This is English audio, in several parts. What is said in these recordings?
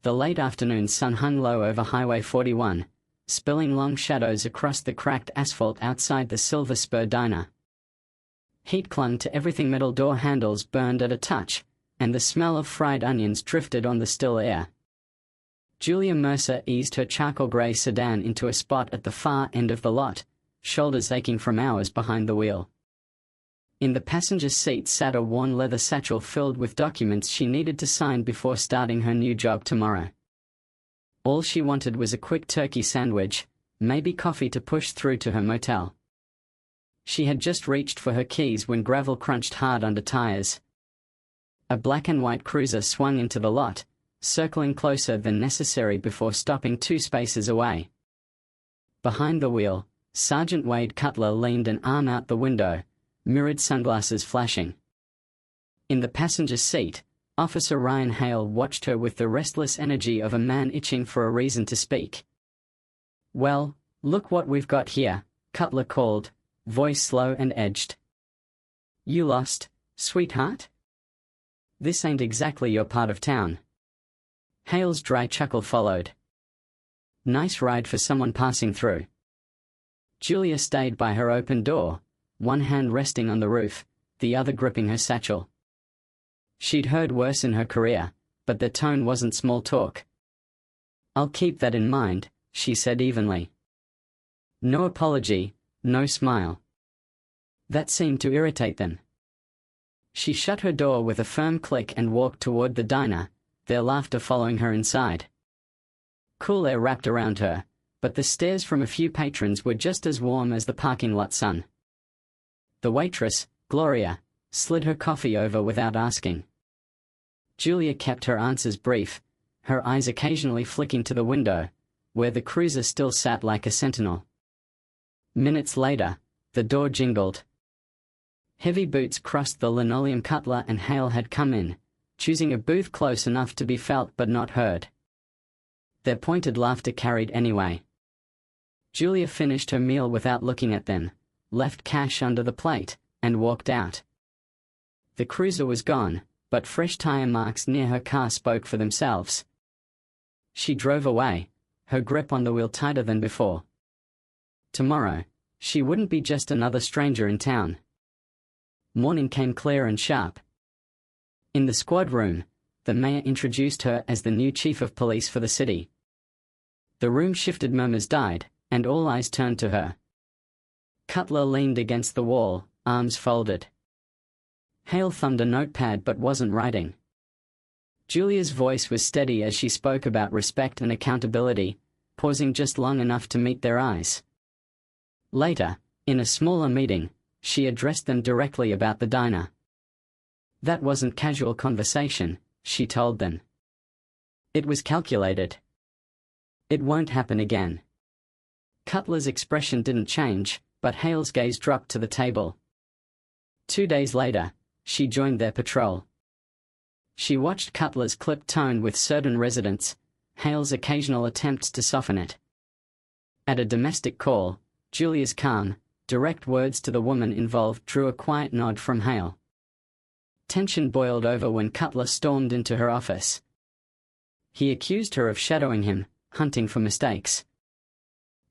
The late afternoon sun hung low over Highway 41, spilling long shadows across the cracked asphalt outside the Silver Spur diner. Heat clung to everything, metal door handles burned at a touch, and the smell of fried onions drifted on the still air. Julia Mercer eased her charcoal grey sedan into a spot at the far end of the lot, shoulders aching from hours behind the wheel. In the passenger seat sat a worn leather satchel filled with documents she needed to sign before starting her new job tomorrow. All she wanted was a quick turkey sandwich, maybe coffee to push through to her motel. She had just reached for her keys when gravel crunched hard under tires. A black and white cruiser swung into the lot, circling closer than necessary before stopping 2 spaces away. Behind the wheel, Sergeant Wade Cutler leaned an arm out the window, mirrored sunglasses flashing. In the passenger seat, Officer Ryan Hale watched her with the restless energy of a man itching for a reason to speak. "Well, look what we've got here," Cutler called, voice slow and edged. "You lost, sweetheart? This ain't exactly your part of town." Hale's dry chuckle followed. "Nice ride for someone passing through." Julia stayed by her open door, one hand resting on the roof, the other gripping her satchel. She'd heard worse in her career, but the tone wasn't small talk. "I'll keep that in mind," she said evenly. No apology, no smile. That seemed to irritate them. She shut her door with a firm click and walked toward the diner, their laughter following her inside. Cool air wrapped around her, but the stares from a few patrons were just as warm as the parking lot sun. The waitress, Gloria, slid her coffee over without asking. Julia kept her answers brief, her eyes occasionally flicking to the window, where the cruiser still sat like a sentinel. Minutes later, the door jingled. Heavy boots crossed the linoleum. Cutler and Hale had come in, choosing a booth close enough to be felt but not heard. Their pointed laughter carried anyway. Julia finished her meal without looking at them, left cash under the plate, and walked out. The cruiser was gone, but fresh tire marks near her car spoke for themselves. She drove away, her grip on the wheel tighter than before. Tomorrow, she wouldn't be just another stranger in town. Morning came clear and sharp. In the squad room, the mayor introduced her as the new chief of police for the city. The room shifted, murmurs died, and all eyes turned to her. Cutler leaned against the wall, arms folded. Hale thumbed a notepad but wasn't writing. Julia's voice was steady as she spoke about respect and accountability, pausing just long enough to meet their eyes. Later, in a smaller meeting, she addressed them directly about the diner. That wasn't casual conversation, she told them. It was calculated. It won't happen again. Cutler's expression didn't change, but Hale's gaze dropped to the table. 2 days later, she joined their patrol. She watched Cutler's clipped tone with certain residents, Hale's occasional attempts to soften it. At a domestic call, Julia's calm, direct words to the woman involved drew a quiet nod from Hale. Tension boiled over when Cutler stormed into her office. He accused her of shadowing him, hunting for mistakes.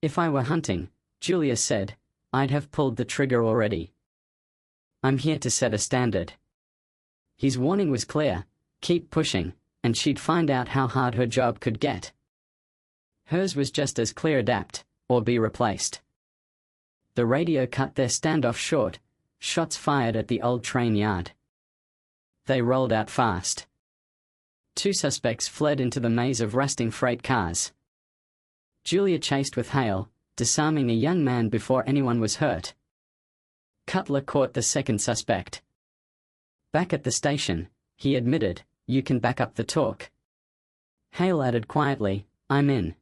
"If I were hunting," Julia said, "I'd have pulled the trigger already. I'm here to set a standard." His warning was clear: keep pushing, and she'd find out how hard her job could get. Hers was just as clear: adapt, or be replaced. The radio cut their standoff short, shots fired at the old train yard. They rolled out fast. 2 suspects fled into the maze of rusting freight cars. Julia chased with Hale, disarming a young man before anyone was hurt. Cutler caught the second suspect. "Back at the station," he admitted, "you can back up the talk." Hale added quietly, "I'm in.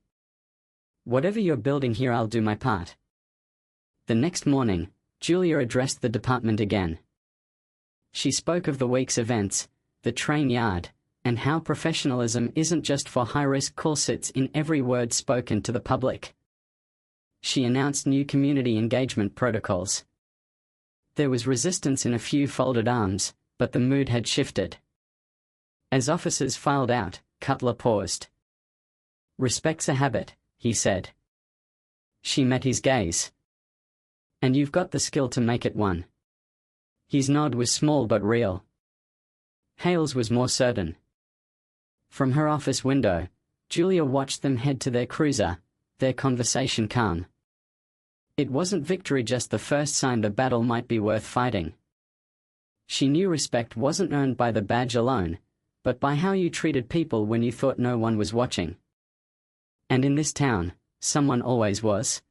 Whatever you're building here, I'll do my part." The next morning, Julia addressed the department again. She spoke of the week's events, the train yard, and how professionalism isn't just for high-risk call sits in every word spoken to the public. She announced new community engagement protocols. There was resistance in a few folded arms, but the mood had shifted. As officers filed out, Cutler paused. Respect's a habit, he said. She met his gaze. And you've got the skill to make it one. His nod was small but real. Hale's was more certain. From her office window, Julia watched them head to their cruiser, their conversation calm. It wasn't victory, just the first sign the battle might be worth fighting. She knew respect wasn't earned by the badge alone, but by how you treated people when you thought no one was watching. And in this town, someone always was.